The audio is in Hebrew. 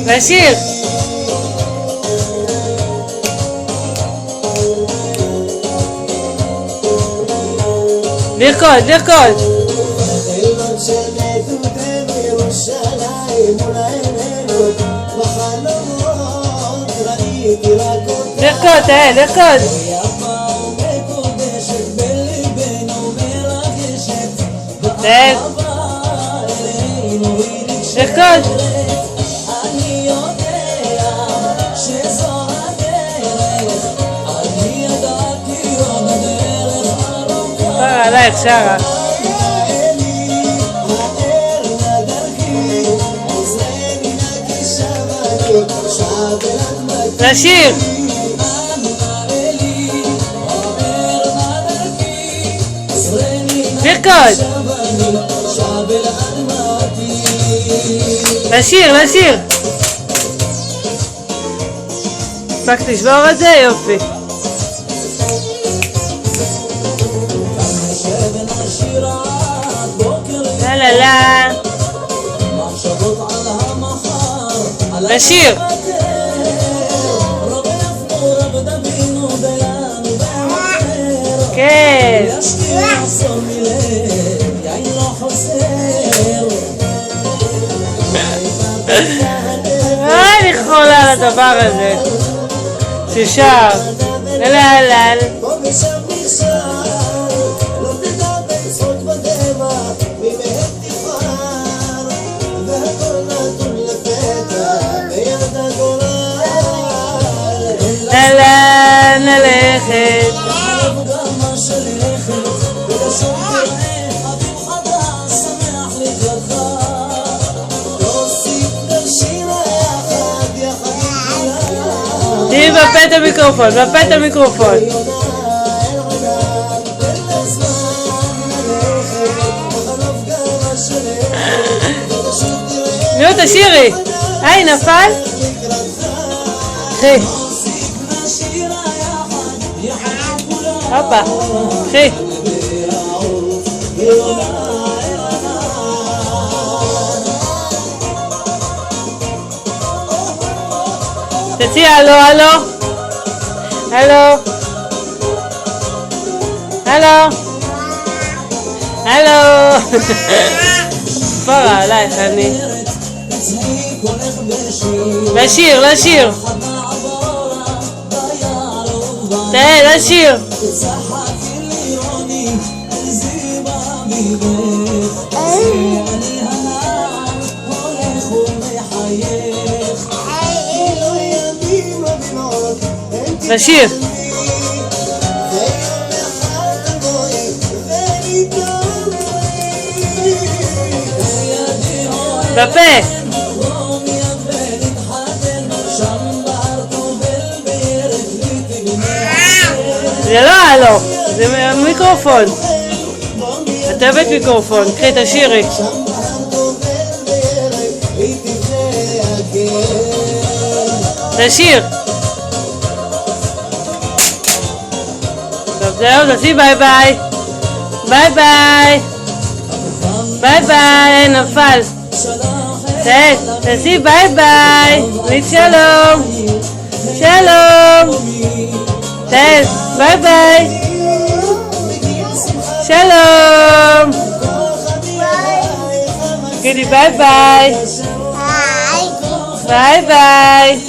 לשיר. לרקוד, לרקוד. לרקוד, לרקוד. לרקוד. עלייך שרה. לשיר. לרקוד. לשיר, לשיר. הספקת לשבור את זה? יופי. לה לה לה. לשיר. כן. אני חולה על הדבר הזה ששר לה לה לה. לאן ללכת? תהי בפה את המיקרופון, בפה את המיקרופון. נו, תשירי. היי, נפל? קחי. הופה, קחי. תציע, הלו, הלו. הלו. הלו. הלו. פרה עלייך אני. לשיר, לשיר. תהה, לשיר. לשיר. בפה. זה לא הלו, זה מיקרופון. את אוהבת מיקרופון, קחי תשירי. תשיר. טוב זהו, תעשי ביי ביי. ביי ביי. ביי ביי, נפל. תעשי ביי ביי. שלום. שלום. ביי ביי. שלום. תגידי ביי ביי. ביי ביי.